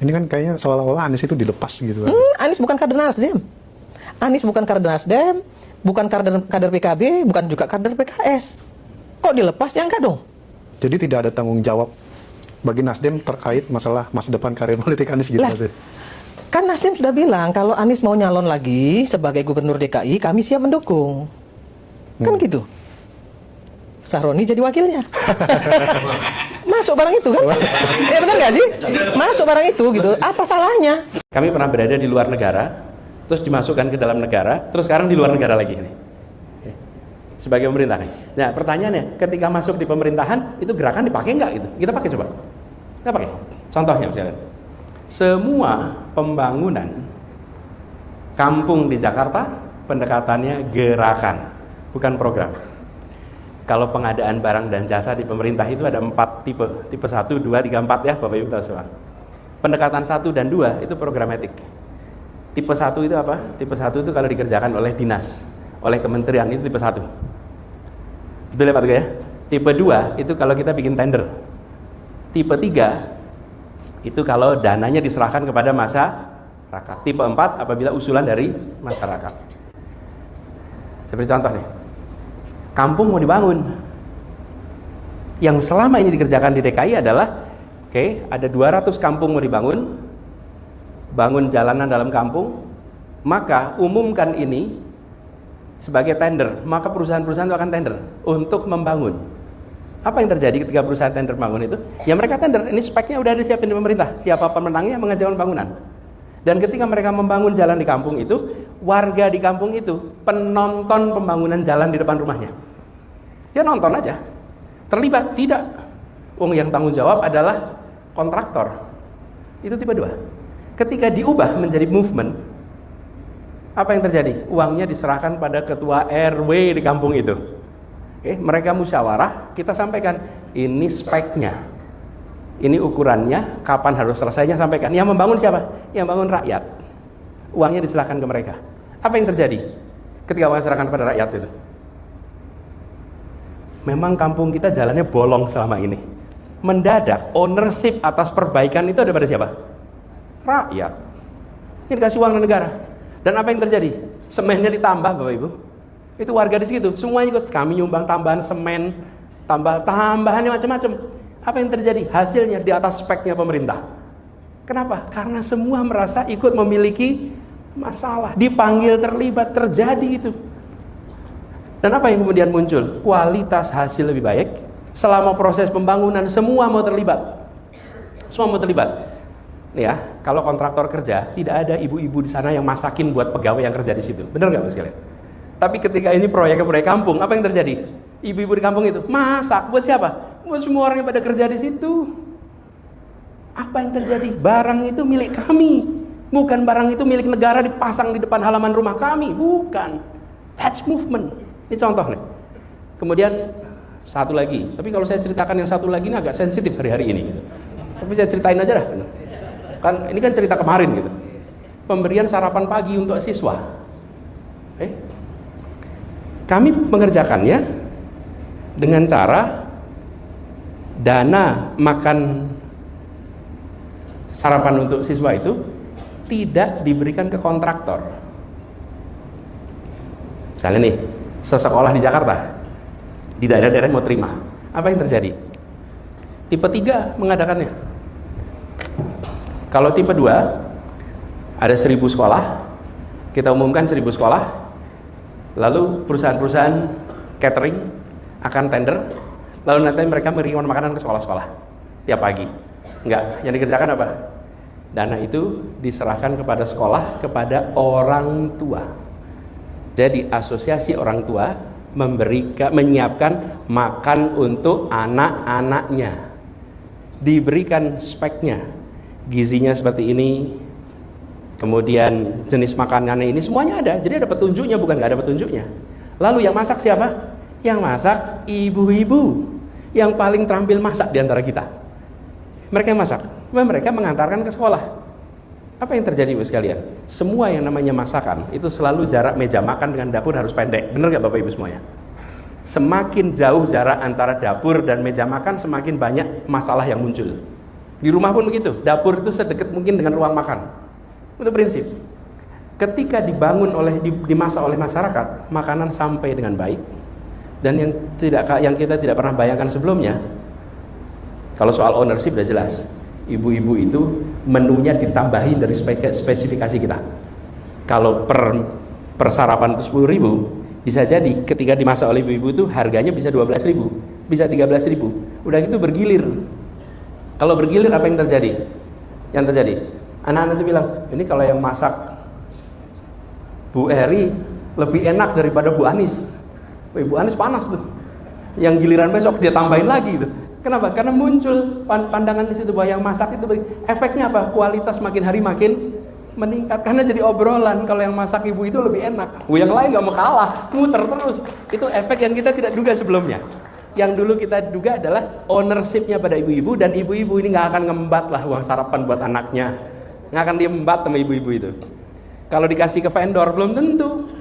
Ini kan kayaknya seolah-olah Anies itu dilepas gitu kan. Anies bukan kader Nasdem. Anies bukan kader Nasdem, bukan kader PKB, bukan juga kader PKS. Kok dilepas? Ya enggak dong. Jadi tidak ada tanggung jawab bagi Nasdem terkait masalah masa depan karir politik Anies gitu. Lah, kan Nasdem sudah bilang kalau Anies mau nyalon lagi sebagai gubernur DKI, kami siap mendukung. Kan gitu. Sahroni jadi wakilnya. Masuk barang itu kan? Benar nggak sih? Masuk barang itu gitu. Apa salahnya? Kami pernah berada di luar negara, terus dimasukkan ke dalam negara, terus sekarang di luar negara lagi ini. Sebagai pemerintah nih. Nah, pertanyaannya, ketika masuk di pemerintahan, itu gerakan dipakai nggak gitu? Kita pakai coba. Kita pakai. Contohnya misalnya, semua pembangunan kampung di Jakarta pendekatannya gerakan, bukan program. Kalau pengadaan barang dan jasa di pemerintah itu ada 4 tipe. Tipe 1, 2, 3, 4 ya Bapak Ibu tahu semua. Pendekatan 1 dan 2 itu programatik. Tipe 1 itu apa? Tipe 1 itu kalau dikerjakan oleh dinas, oleh kementerian, itu tipe 1. Betul ya Pak Tugas ya? Tipe 2 itu kalau kita bikin tender. Tipe 3 itu kalau dananya diserahkan kepada masyarakat. Tipe 4 apabila usulan dari masyarakat. Seperti contoh nih. Kampung mau dibangun. Yang selama ini dikerjakan di DKI adalah ada 200 kampung mau dibangun, bangun jalanan dalam kampung, maka umumkan ini sebagai tender, maka perusahaan-perusahaan itu akan tender untuk membangun. Apa yang terjadi ketika perusahaan tender bangun itu? Ya mereka tender, ini speknya udah disiapin di pemerintah, siapa pemenangnya mengajukan bangunan. Dan ketika mereka membangun jalan di kampung itu, warga di kampung itu penonton pembangunan jalan di depan rumahnya. Dia nonton aja, terlibat tidak. Yang tanggung jawab adalah kontraktor. Itu tipe 2. Ketika diubah menjadi movement, apa yang terjadi? Uangnya diserahkan pada ketua RW di kampung itu. Mereka musyawarah, kita sampaikan ini speknya. Ini ukurannya, kapan harus selesainya, sampaikan. Yang membangun siapa? Yang bangun rakyat. Uangnya diserahkan ke mereka. Apa yang terjadi ketika uang diserahkan kepada rakyat itu? Memang kampung kita jalannya bolong selama ini. Mendadak ownership atas perbaikan itu ada pada siapa? Rakyat. Ini dikasih uang negara. Dan apa yang terjadi? Semennya ditambah Bapak Ibu. Itu warga di situ, semua ikut. Kami nyumbang tambahan semen, tambahannya macam-macam. Apa yang terjadi? Hasilnya di atas speknya pemerintah. Kenapa? Karena semua merasa ikut memiliki masalah, dipanggil, terlibat, terjadi itu. Dan apa yang kemudian muncul? Kualitas hasil lebih baik. Selama proses pembangunan semua mau terlibat. Semua mau terlibat. Ya, kalau kontraktor kerja, tidak ada ibu-ibu di sana yang masakin buat pegawai yang kerja di situ. Benar nggak Mas sekalian? Tapi ketika ini proyek-proyek kampung, apa yang terjadi? Ibu-ibu di kampung itu masak buat siapa? Buat semua orang yang pada kerja di situ. Apa yang terjadi? Barang itu milik kami. Bukan barang itu milik negara dipasang di depan halaman rumah kami. Bukan. That's movement. Ini contoh nih. Kemudian satu lagi. Tapi kalau saya ceritakan yang satu lagi ini agak sensitif hari-hari ini. Tapi saya ceritain aja dah. Kan ini kan cerita kemarin gitu. Pemberian sarapan pagi untuk siswa. Kami mengerjakannya dengan cara dana makan sarapan untuk siswa itu tidak diberikan ke kontraktor. Misalnya nih, sesekolah di Jakarta, di daerah-daerah mau terima, apa yang terjadi? Tipe 3 mengadakannya. Kalau tipe 2 ada 1000 sekolah, kita umumkan 1000 sekolah, lalu perusahaan-perusahaan catering akan tender, lalu nanti mereka mengirimkan makanan ke sekolah-sekolah tiap pagi. Enggak, yang dikerjakan apa? Dana itu diserahkan kepada sekolah, kepada orang tua. Jadi asosiasi orang tua menyiapkan makan untuk anak-anaknya. Diberikan speknya, gizinya seperti ini, kemudian jenis makanannya ini semuanya ada. Jadi ada petunjuknya, bukan nggak ada petunjuknya. Lalu yang masak siapa? Yang masak ibu-ibu yang paling terampil masak di antara kita. Mereka yang masak, mereka mengantarkan ke sekolah. Apa yang terjadi Ibu sekalian? Semua yang namanya masakan itu selalu jarak meja makan dengan dapur harus pendek. Benar nggak Bapak Ibu semuanya? Semakin jauh jarak antara dapur dan meja makan, semakin banyak masalah yang muncul. Di rumah pun begitu, dapur itu sedekat mungkin dengan ruang makan. Itu prinsip. Ketika dibangun dimasak oleh masyarakat, makanan sampai dengan baik. Dan yang kita tidak pernah bayangkan sebelumnya, kalau soal ownership udah jelas. Ibu-ibu itu menunya ditambahin dari spesifikasi kita. Kalau per sarapan itu 10.000, bisa jadi ketika dimasak oleh ibu-ibu itu harganya bisa 12.000, bisa 13.000. Udah gitu bergilir. Kalau bergilir apa yang terjadi? Yang terjadi, anak-anak itu bilang, ini kalau yang masak Bu Eri lebih enak daripada Bu Anis. Bu Anis panas tuh. Yang giliran besok dia tambahin lagi gitu. Kenapa? Karena muncul pandangan di situ bahwa yang masak itu efeknya apa? Kualitas makin hari makin meningkat karena jadi obrolan. Kalau yang masak ibu itu lebih enak. Yang lain nggak mau kalah, muter terus. Itu efek yang kita tidak duga sebelumnya. Yang dulu kita duga adalah ownershipnya pada ibu-ibu, dan ibu-ibu ini nggak akan ngembat lah uang sarapan buat anaknya. Nggak akan dia membat sama ibu-ibu itu. Kalau dikasih ke vendor belum tentu.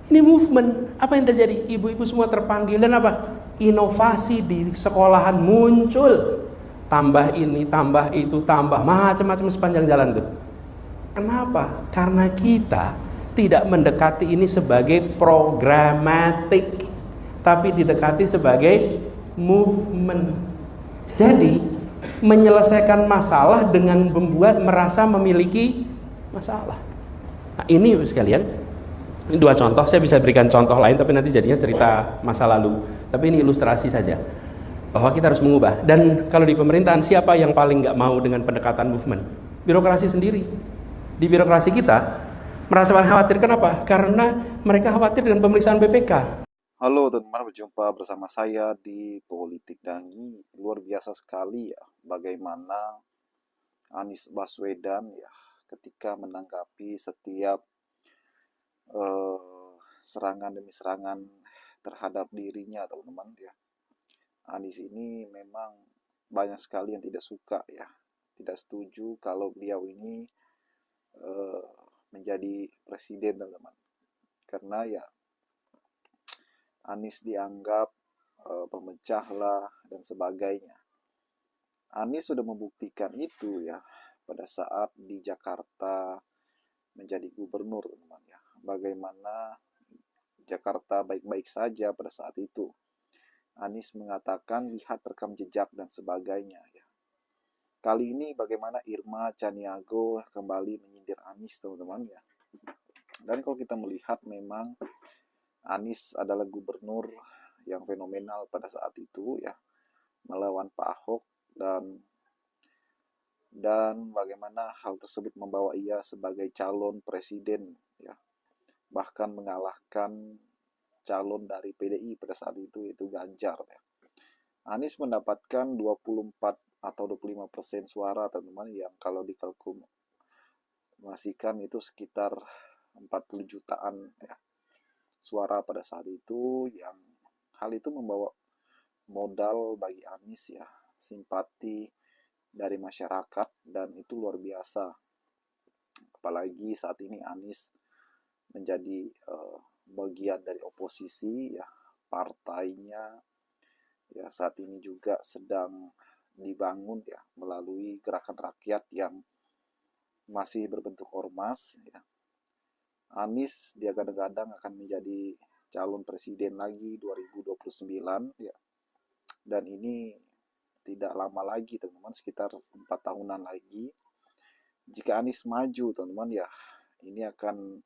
Ini movement. Apa yang terjadi? Ibu-ibu semua terpanggil, dan apa? Inovasi di sekolahan muncul. Tambah ini, tambah itu, tambah macam-macam sepanjang jalan tuh. Kenapa? Karena kita tidak mendekati ini sebagai programatik, tapi didekati sebagai movement. Jadi menyelesaikan masalah dengan membuat merasa memiliki masalah. Nah, ini sekalian, ini dua contoh. Saya bisa berikan contoh lain, tapi nanti jadinya cerita masa lalu. Tapi ini ilustrasi saja bahwa kita harus mengubah. Dan kalau di pemerintahan, siapa yang paling nggak mau dengan pendekatan movement? Birokrasi sendiri. Di birokrasi kita merasa paling khawatir. Kenapa? Karena mereka khawatir dengan pemeriksaan BPK. Halo teman-teman, berjumpa bersama saya di Politik Dangi. Luar biasa sekali ya bagaimana Anies Baswedan ya ketika menanggapi setiap serangan demi serangan terhadap dirinya, teman-teman ya. Anies ini memang banyak sekali yang tidak suka ya, tidak setuju kalau beliau ini menjadi presiden, teman-teman. Karena ya Anies dianggap pemecah lah dan sebagainya. Anies sudah membuktikan itu ya pada saat di Jakarta menjadi gubernur, teman-teman ya. Bagaimana Jakarta baik-baik saja pada saat itu. Anies mengatakan lihat rekam jejak dan sebagainya ya. Kali ini bagaimana Irma Chaniago kembali menyindir Anies, teman-teman ya. Dan kalau kita melihat memang Anies adalah gubernur yang fenomenal pada saat itu ya, melawan Pak Ahok, dan bagaimana hal tersebut membawa ia sebagai calon presiden ya, bahkan mengalahkan calon dari PDI pada saat itu, yaitu Ganjar ya. Anies mendapatkan 24 atau 25% suara, teman-teman, yang kalau dikalkulasikan itu sekitar 40 jutaan ya suara pada saat itu, yang hal itu membawa modal bagi Anies ya, simpati dari masyarakat, dan itu luar biasa. Apalagi saat ini Anies menjadi bagian dari oposisi ya, partainya ya saat ini juga sedang dibangun ya melalui gerakan rakyat yang masih berbentuk ormas ya. Anies dia kadang-kadang akan menjadi calon presiden lagi 2029 ya. Dan ini tidak lama lagi, teman-teman, sekitar 4 tahunan lagi. Jika Anies maju, teman-teman ya, ini akan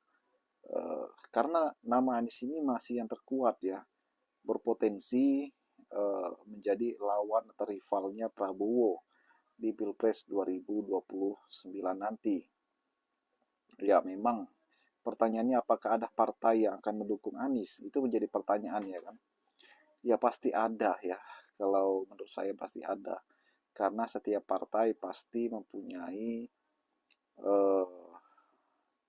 karena nama Anies ini masih yang terkuat ya, berpotensi menjadi lawan atau rivalnya Prabowo di Pilpres 2029 nanti. Ya memang pertanyaannya apakah ada partai yang akan mendukung Anies? Itu menjadi pertanyaan ya kan. Ya pasti ada ya. Kalau menurut saya pasti ada. Karena setiap partai pasti mempunyai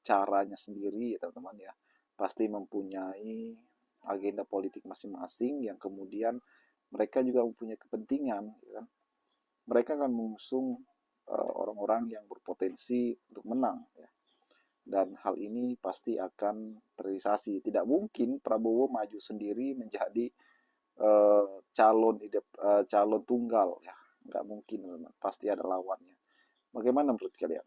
caranya sendiri, teman-teman ya. Pasti mempunyai agenda politik masing-masing yang kemudian mereka juga mempunyai kepentingan ya kan. Mereka akan mengusung orang-orang yang berpotensi untuk menang ya. Dan hal ini pasti akan terrealisasi. Tidak mungkin Prabowo maju sendiri menjadi calon tunggal ya. nggak mungkin, pasti ada lawannya. Bagaimana menurut kalian?